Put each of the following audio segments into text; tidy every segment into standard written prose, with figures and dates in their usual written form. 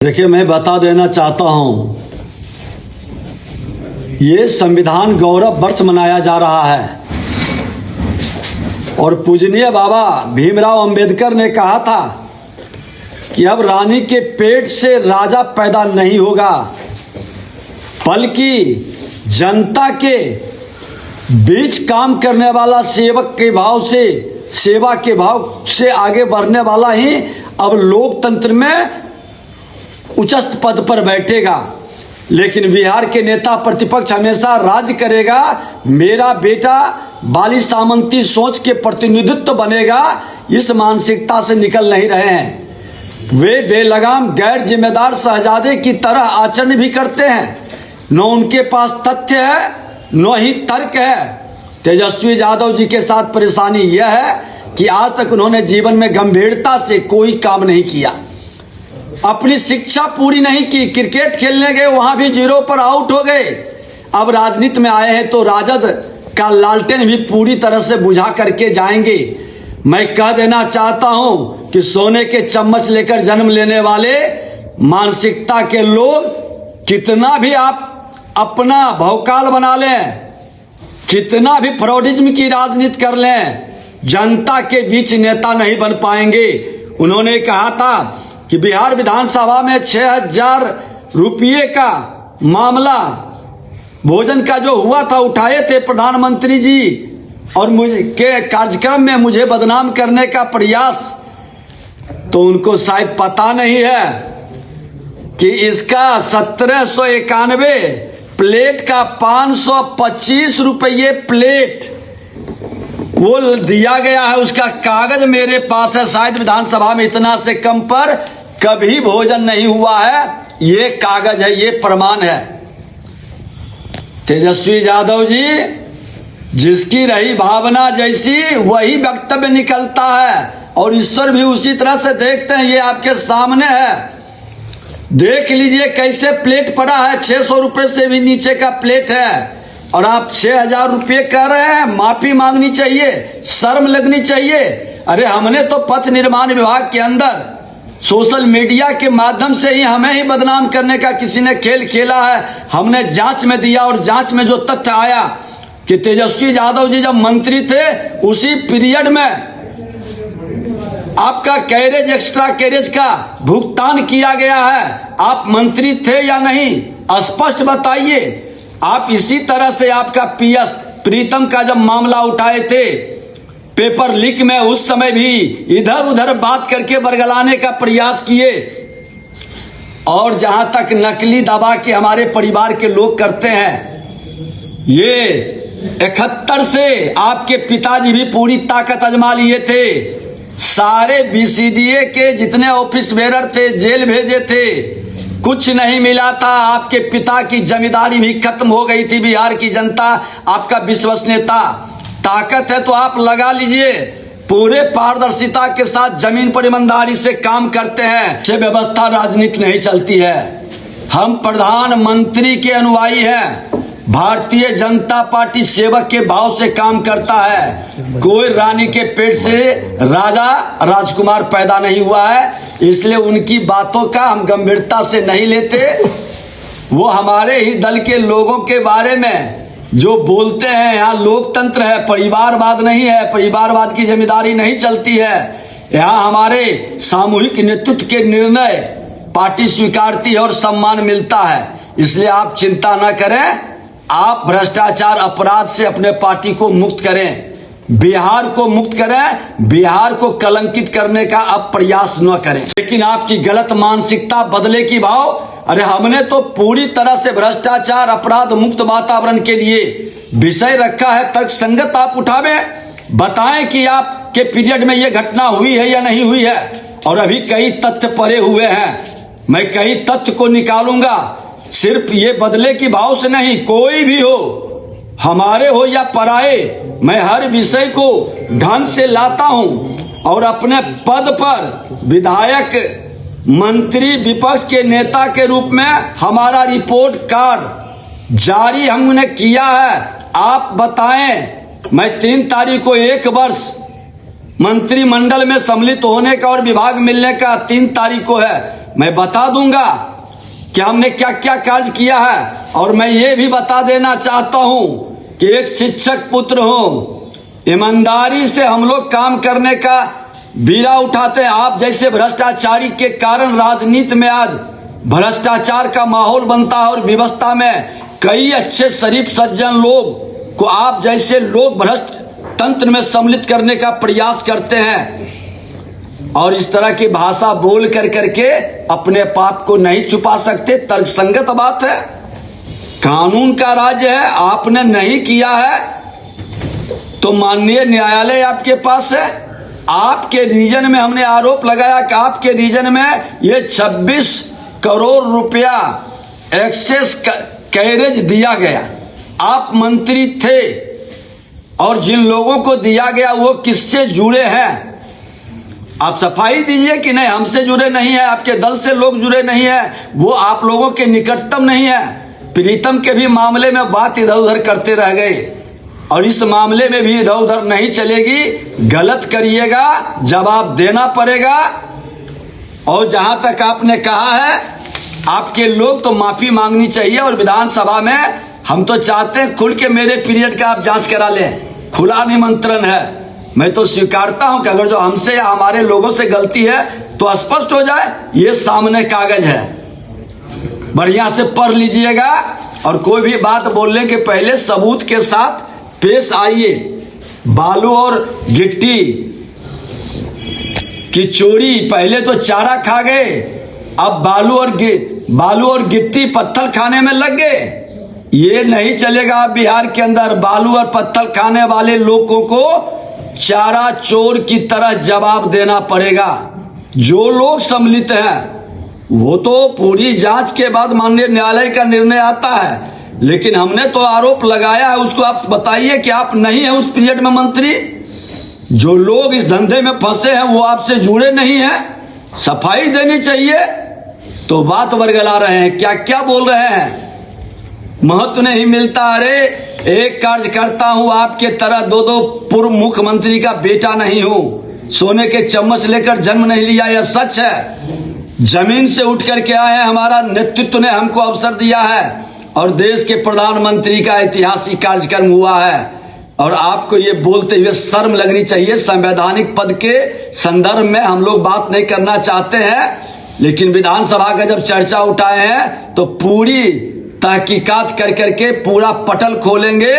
देखिए, मैं बता देना चाहता हूं, ये संविधान गौरव वर्ष मनाया जा रहा है और पूजनीय बाबा भीमराव अंबेडकर ने कहा था कि अब रानी के पेट से राजा पैदा नहीं होगा, बल्कि जनता के बीच काम करने वाला सेवक के भाव से, सेवा के भाव से आगे बढ़ने वाला ही अब लोकतंत्र में उच्च पद पर बैठेगा। लेकिन बिहार के नेता प्रतिपक्ष हमेशा राज करेगा, मेरा बेटा बाली सामंती सोच के प्रतिनिधित्व बनेगा, इस मानसिकता से निकल नहीं रहे हैं। वे बेलगाम गैर जिम्मेदार शहजादे की तरह आचरण भी करते हैं। न उनके पास तथ्य है न ही तर्क है। तेजस्वी यादव जी के साथ परेशानी यह है कि आज तक उन्होंने जीवन में गंभीरता से कोई काम नहीं किया, अपनी शिक्षा पूरी नहीं की, क्रिकेट खेलने गए वहां भी 0 पर आउट हो गए। अब राजनीति में आए हैं तो राजद का लालटेन भी पूरी तरह से बुझा करके जाएंगे। मैं कह देना चाहता हूं कि सोने के चम्मच लेकर जन्म लेने वाले मानसिकता के लोग कितना भी आप अपना भौकाल बना लें, कितना भी फ्रॉडिज्म की राजनीति कर लें, जनता के बीच नेता नहीं बन पाएंगे। उन्होंने कहा था कि बिहार विधानसभा में 6,000 रुपये का मामला भोजन का जो हुआ था उठाए थे प्रधानमंत्री जी, और मुझे के कार्यक्रम में मुझे बदनाम करने का प्रयास। तो उनको शायद पता नहीं है कि इसका 1791 प्लेट का 525 रुपये प्लेट वो दिया गया है। उसका कागज मेरे पास है। शायद विधानसभा में इतना से कम पर कभी भोजन नहीं हुआ है। ये कागज है, ये प्रमाण है। तेजस्वी यादव जी, जिसकी रही भावना जैसी वही वक्तव्य निकलता है, और ईश्वर भी उसी तरह से देखते हैं। ये आपके सामने है, देख लीजिए कैसे प्लेट पड़ा है। 600 रुपए से भी नीचे का प्लेट है और आप 6,000 रुपये कह रहे हैं। माफी मांगनी चाहिए, शर्म लगनी चाहिए। अरे हमने तो पथ निर्माण विभाग के अंदर सोशल मीडिया के माध्यम से ही हमें ही बदनाम करने का किसी ने खेल खेला है। हमने जांच में दिया और जांच में जो तथ्य आया कि तेजस्वी यादव जी जब मंत्री थे उसी पीरियड में आपका कैरेज, एक्स्ट्रा कैरेज का भुगतान किया गया है। आप मंत्री थे या नहीं, स्पष्ट बताइए। आप इसी तरह से आपका पीएस प्रीतम का जब मामला उठाए थे पेपर लीक में, उस समय भी इधर उधर बात करके बरगलाने का प्रयास किए। और जहां तक नकली दवा के हमारे परिवार के लोग करते हैं, ये 71 से आपके पिताजी भी पूरी ताकत आजमा लिए थे। सारे बीसीडीए के जितने ऑफिस बेरर थे जेल भेजे थे, कुछ नहीं मिला था। आपके पिता की जमींदारी भी खत्म हो गई थी। बिहार की जनता आपका विश्वसनीयता, ताकत है तो आप लगा लीजिए। पूरे पारदर्शिता के साथ जमीन पर ईमानदारी से काम करते हैं। से व्यवस्था राजनीति नहीं चलती है। हम प्रधानमंत्री के अनुयायी हैं। भारतीय जनता पार्टी सेवक के भाव से काम करता है। कोई रानी के पेट से राजा राजकुमार पैदा नहीं हुआ है, इसलिए उनकी बातों का हम गंभीरता से नहीं लेते। वो हमारे ही दल के लोगों के बारे में जो बोलते हैं, यहाँ लोकतंत्र है, परिवारवाद नहीं है, परिवारवाद की जिम्मेदारी नहीं चलती है। यहाँ हमारे सामूहिक नेतृत्व के निर्णय पार्टी स्वीकारती है और सम्मान मिलता है। इसलिए आप चिंता न करें, आप भ्रष्टाचार अपराध से अपने पार्टी को मुक्त करें, बिहार को मुक्त करें, बिहार को कलंकित करने का अब प्रयास न करें। लेकिन आपकी गलत मानसिकता बदले की भाव, अरे हमने तो पूरी तरह से भ्रष्टाचार अपराध मुक्त वातावरण के लिए विषय रखा है। तर्कसंगत आप उठावे, बताएं कि आपके पीरियड में यह घटना हुई है या नहीं हुई है। और अभी कई तथ्य पड़े हुए हैं, मैं कई तथ्य को निकालूंगा। सिर्फ ये बदले की भाव से नहीं, कोई भी हो, हमारे हो या पराए, मैं हर विषय को ढंग से लाता हूं और अपने पद पर विधायक, मंत्री, विपक्ष के नेता के रूप में हमारा रिपोर्ट कार्ड जारी हमने किया है। आप बताएं, मैं 3 तारीख को 1 वर्ष मंत्रिमंडल में सम्मिलित होने का और विभाग मिलने का 3 तारीख को है। मैं बता दूंगा कि हमने क्या क्या कार्य किया है। और मैं ये भी बता देना चाहता हूं कि एक शिक्षक पुत्र हूं, ईमानदारी से हम लोग काम करने का बीड़ा उठाते हैं। आप जैसे भ्रष्टाचारी के कारण राजनीति में आज भ्रष्टाचार का माहौल बनता है और व्यवस्था में कई अच्छे शरीफ सज्जन लोग को आप जैसे लोग भ्रष्ट तंत्र में सम्मिलित करने का प्रयास करते हैं और इस तरह की भाषा बोल कर करके अपने पाप को नहीं छुपा सकते। तर्कसंगत बात है, कानून का राज्य है, आपने नहीं किया है तो माननीय न्यायालय आपके पास है। आपके रीजन में हमने आरोप लगाया कि आपके रीजन में ये 26 करोड़ रुपया एक्सेस कैरेज दिया गया। आप मंत्री थे और जिन लोगों को दिया गया वो किससे जुड़े हैं, आप सफाई दीजिए कि नहीं हमसे जुड़े नहीं है, आपके दल से लोग जुड़े नहीं है, वो आप लोगों के निकटतम नहीं है। प्रीतम के भी मामले में बात इधर उधर करते रह गए और इस मामले में भी इधर उधर नहीं चलेगी। गलत करिएगा जवाब देना पड़ेगा। और जहां तक आपने कहा है आपके लोग तो माफी मांगनी चाहिए और विधानसभा में हम तो चाहते हैं खुल के मेरे पीरियड का आप जांच करा लें, खुला निमंत्रण है। मैं तो स्वीकारता हूं कि अगर जो हमसे या हमारे लोगों से गलती है तो स्पष्ट हो जाए। ये सामने कागज है, बढ़िया से पढ़ लीजिएगा और कोई भी बात बोलने के पहले सबूत के साथ पेश आइए। बालू और गिट्टी की चोरी, पहले तो चारा खा गए, अब बालू और गिट्टी पत्थर खाने में लग गए। ये नहीं चलेगा। बिहार के अंदर बालू और पत्थर खाने वाले लोगों को चारा चोर की तरह जवाब देना पड़ेगा। जो लोग सम्मिलित हैं वो तो पूरी जांच के बाद माननीय न्यायालय का निर्णय आता है, लेकिन हमने तो आरोप लगाया है, उसको आप बताइए कि आप नहीं है उस पीरियड में मंत्री। जो लोग इस धंधे में फंसे हैं वो आपसे जुड़े नहीं हैं, सफाई देनी चाहिए। तो बात बरगला रहे हैं, क्या क्या बोल रहे हैं, महत्व नहीं मिलता। अरे एक कार्यकर्ता हूं, आपके तरह दो पूर्व मुख्यमंत्री का बेटा नहीं हूं, सोने के चम्मच लेकर जन्म नहीं लिया, यह सच है। जमीन से उठ करके आए हैं, हमारा नेतृत्व ने हमको अवसर दिया है और देश के प्रधानमंत्री का ऐतिहासिक कार्यक्रम हुआ है। और आपको ये बोलते हुए शर्म लगनी चाहिए। संवैधानिक पद के संदर्भ में हम लोग बात नहीं करना चाहते हैं, लेकिन विधानसभा का जब चर्चा उठाए हैं तो पूरी तहकीकात कर करके पूरा पटल खोलेंगे,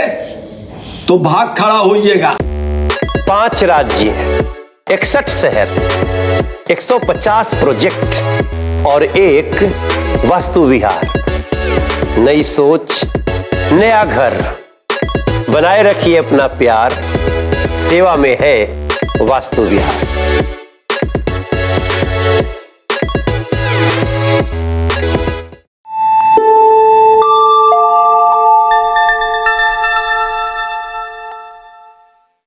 तो भाग खड़ा होइएगा। 5 राज्य, 61 शहर, 150 प्रोजेक्ट और एक वास्तु विहार। नई सोच, नया घर। बनाए रखिए अपना प्यार, सेवा में है वास्तु विहार।